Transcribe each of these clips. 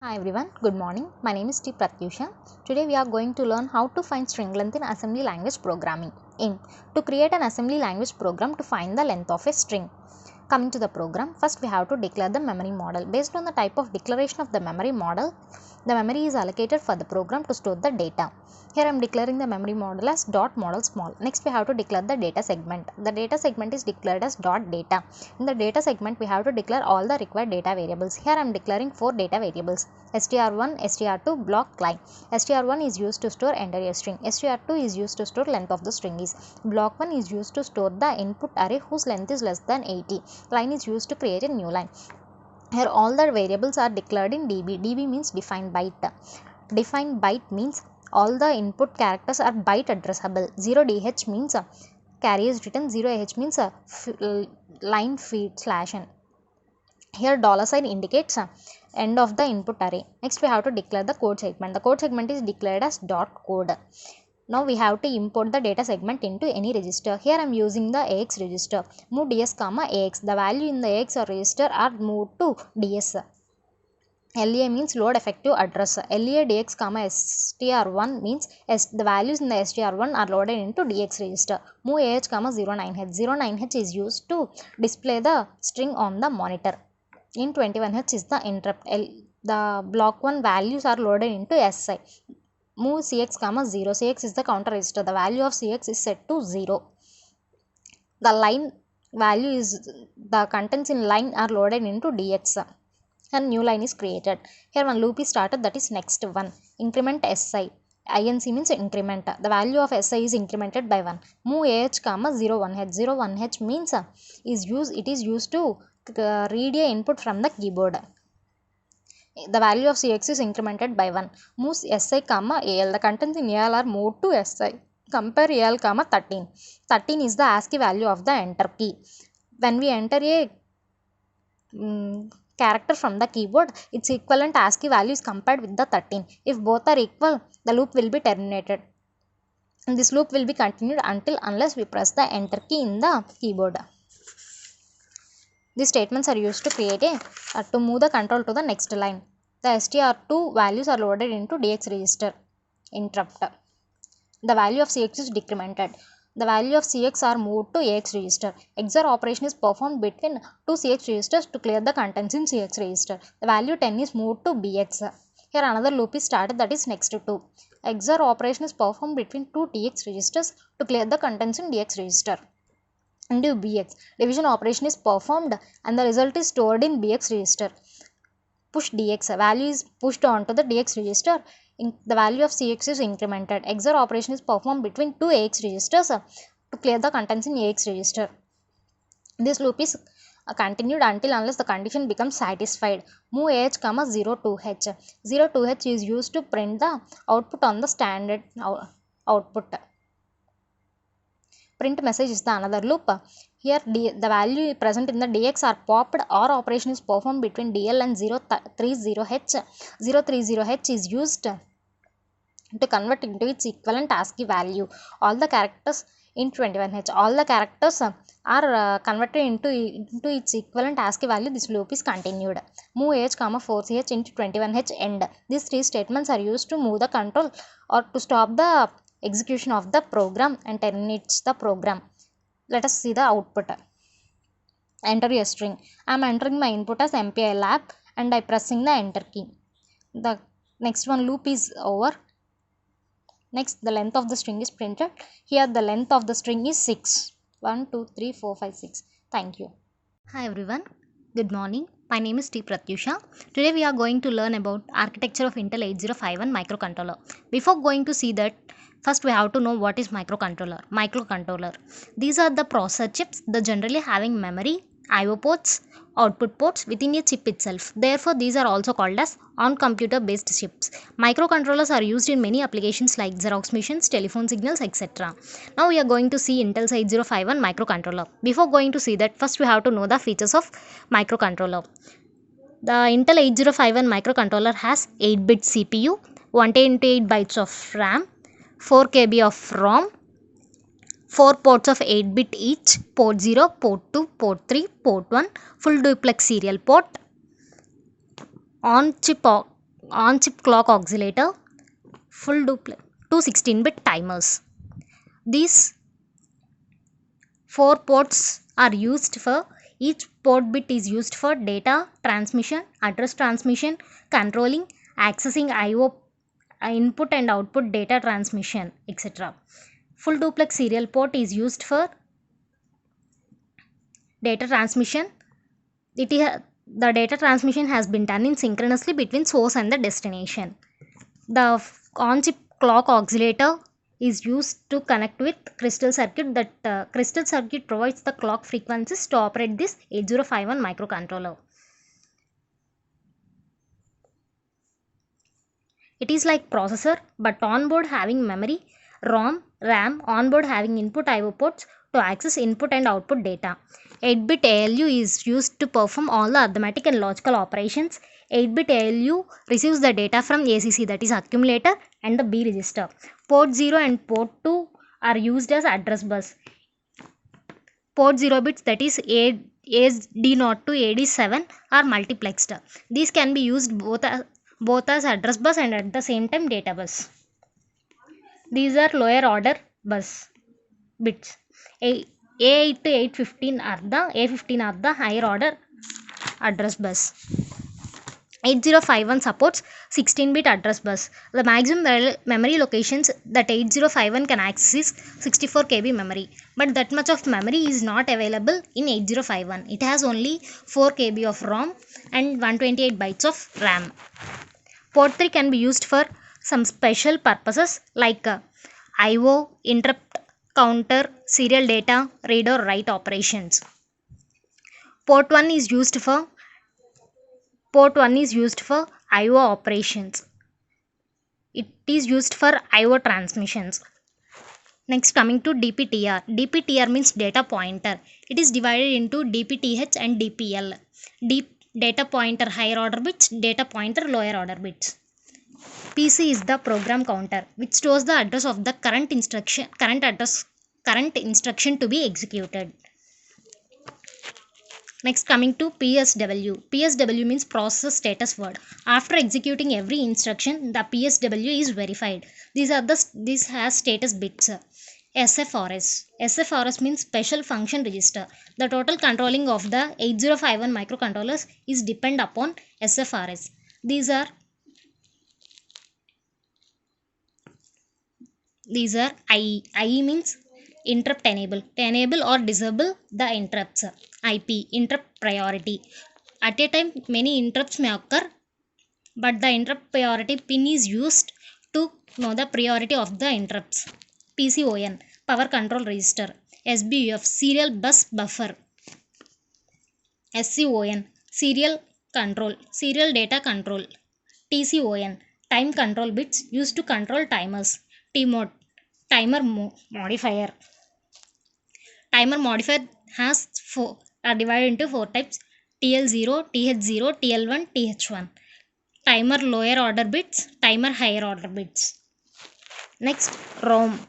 Hi everyone, good morning. My name is T. Pratyusha. Today we are going to learn how to find string length in assembly language programming. Aim to create an assembly language program to find the length of a string. Coming to the program, first we have to declare the memory model. Based on the type of declaration of the memory model, the memory is allocated for the program to store the data. Here I am declaring the memory model as dot model small. Next we have to declare the data segment. The data segment is declared as dot data. In the data segment we have to declare all the required data variables. Here I am declaring 4 data variables: str1, str2, block, line. str1 is used to store entire string. str2 is used to store length of the string is. Block 1 is used to store the input array whose length is less than 80. Line is used to create a new line. Here all the variables are declared in db. db means defined byte. Defined byte means all the input characters are byte addressable. 0dh means carry is written, 0h means line feed slash n. Here $sign indicates end of the input array. Next we have to declare the code segment. The code segment is declared as dot code. Now we have to import the data segment into any register. Here I am using the AX register. Move ds comma AX. The value in the AX or register are moved to ds. LEA means load effective address. LEA dx comma str1 means the values in the str1 are loaded into dx register. Move AH comma 09h. 09h is used to display the string on the monitor. In 21h is the interrupt. The block 1 values are loaded into SI. Move CX comma 0. CX is the counter register. The value of CX is set to 0. The line value is the contents in line are loaded into DX. And new line is created. Here one loop is started, that is next one. Increment SI. INC means increment. The value of SI is incremented by 1. Move AH comma 01H. 01H means it is used to read a input from the keyboard. The value of CX is incremented by 1. Move SI comma AL. The contents in AL are moved to SI. Compare AL comma 13. 13 is the ASCII value of the enter key. When we enter a character from the keyboard, its equivalent ASCII value is compared with the 13. If both are equal, the loop will be terminated. And this loop will be continued unless we press the enter key in the keyboard. These statements are used to create to move the control to the next line. The str2 values are loaded into dx register. Interrupt. The value of cx is decremented. The value of cx are moved to ax register. XOR operation is performed between two cx registers to clear the contents in cx register. The value 10 is moved to bx. Here another loop is started, that is next to 2. XOR operation is performed between two tx registers to clear the contents in dx register. Into bx. Division operation is performed and the result is stored in bx register. Push dx. Value is pushed onto the dx register. The value of cx is incremented. XOR operation is performed between two ax registers to clear the contents in ax register. This loop is continued unless the condition becomes satisfied. Move AH comma 02H. 02H is used to print the output on the standard output. Print message is the another loop. Here the value present in the dx are popped or operation is performed between dl and 030H. 030H is used to convert into its equivalent ASCII value. All the characters in 21H. All the characters are converted into its equivalent ASCII value. This loop is continued. Move AH comma 4CH into 21H end. These three statements are used to move the control or to stop the execution of the program and terminates the program. Let us see the output. Enter a string. I am entering my input as MPI lab and I pressing the enter key. The next one loop is over. Next, the length of the string is printed. Here the length of the string is 6. 1, 2, 3, 4, 5, 6. Thank you. Hi everyone. Good morning. My name is T. Pratyusha. Today we are going to learn about architecture of Intel 8051 microcontroller. Before going to see that, first we have to know what is microcontroller. Microcontroller. These are the processor chips that generally having memory, IO ports, output ports within a chip itself. Therefore, these are also called as on-computer based chips. Microcontrollers are used in many applications like Xerox machines, telephone signals, etc. Now we are going to see Intel's 8051 microcontroller. Before going to see that, first we have to know the features of microcontroller. The Intel 8051 microcontroller has 8-bit CPU, 128 bytes of RAM, 4 KB of ROM, 4 ports of 8-bit each, port 0, port 2, port 3, port 1, full duplex serial port, on-chip on-chip clock oscillator, full duplex, two 16-bit timers. These 4 ports are used for, each port bit is used for data transmission, address transmission, controlling, accessing IO input and output data transmission, etc. Full duplex serial port is used for data transmission. The data transmission has been done in synchronously between source and the destination. The on-chip clock oscillator is used to connect with crystal circuit. That crystal circuit provides the clock frequencies to operate this 8051 microcontroller. It is like processor but on-board having memory, ROM, RAM, on-board having input IO ports to access input and output data. 8-bit ALU is used to perform all the arithmetic and logical operations. 8-bit ALU receives the data from ACC, that is accumulator, and the B register. Port 0 and port 2 are used as address bus. Port 0 bits, that is AD0 to AD7, are multiplexed. These can be used both as address bus and at the same time data bus. These are lower order bus bits. A8 to A15 are the higher order address bus. 8051 supports 16-bit address bus. The maximum memory locations that 8051 can access is 64 KB memory. But that much of memory is not available in 8051. It has only 4 KB of ROM and 128 bytes of RAM. Port 3 can be used for some special purposes like IO, interrupt counter, serial data, read or write operations. Port 1 is used for IO operations. It is used for IO transmissions. Next, coming to DPTR. DPTR means data pointer. It is divided into DPTH and DPL. Data pointer higher order bits, data pointer lower order bits. PC is the program counter which stores the address of the current instruction to be executed. Next, coming to PSW. PSW means process status word. After executing every instruction, the PSW is verified. This has status bits. SFRS. SFRS means special function register. The total controlling of the 8051 microcontrollers is depend upon SFRS. These are IE. IE means interrupt enable. To enable or disable the interrupts. IP, interrupt priority. At a time, many interrupts may occur, but the interrupt priority pin is used to know the priority of the interrupts. PCON, power control register. SBUF, serial bus buffer. SCON, serial data control. TCON, time control bits used to control timers. TMOD, timer modifier. Timer modifier are divided into 4 types: TL0, TH0, TL1, TH1. Timer lower order bits, timer higher order bits. Next, ROM.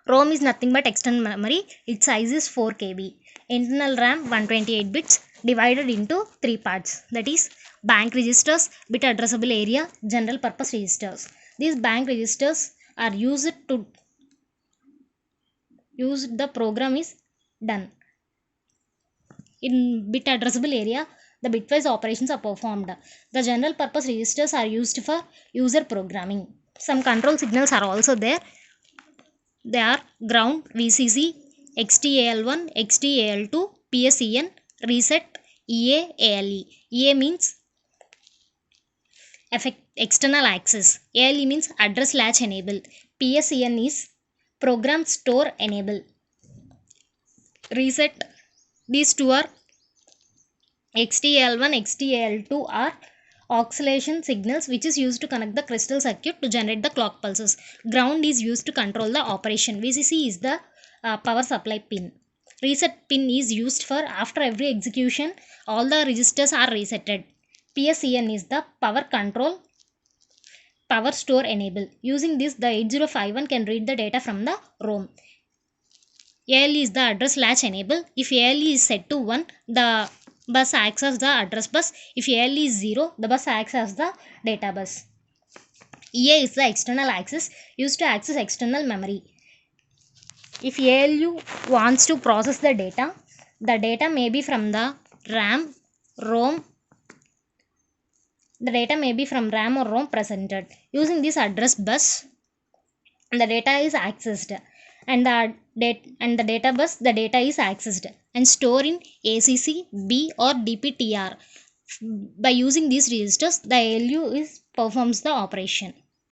ROM is nothing but external memory. Its size is 4 KB. Internal RAM 128 bits divided into 3 parts, that is bank registers, bit addressable area, general purpose registers. These bank registers are used the program is done. In bit addressable area, the bitwise operations are performed. The general purpose registers are used for user programming. Some control signals are also there. They are ground, VCC, XTAL1, XTAL2, PSEN, reset, EA, ALE. EA means external access. ALE means address latch enable. PSEN is program store enable. Reset. These two are XTAL1, XTAL2 are oscillation signals which is used to connect the crystal circuit to generate the clock pulses. Ground is used to control the operation. VCC is the power supply pin. Reset pin is used for after every execution all the registers are resetted. PSEN is the power control, power store enable. Using this, the 8051 can read the data from the ROM. ALE is the address latch enable. If ALE is set to 1, the bus acts as the address bus. If AL is 0, the bus acts as the data bus. EA is the external access used to access external memory. If ALU wants to process the data may be from the RAM, ROM. The data may be from RAM or ROM presented. Using this address bus, the data is accessed, and the data bus, the data is accessed and stored in ACC, B or DPTR. By using these registers, the ALU performs the operation.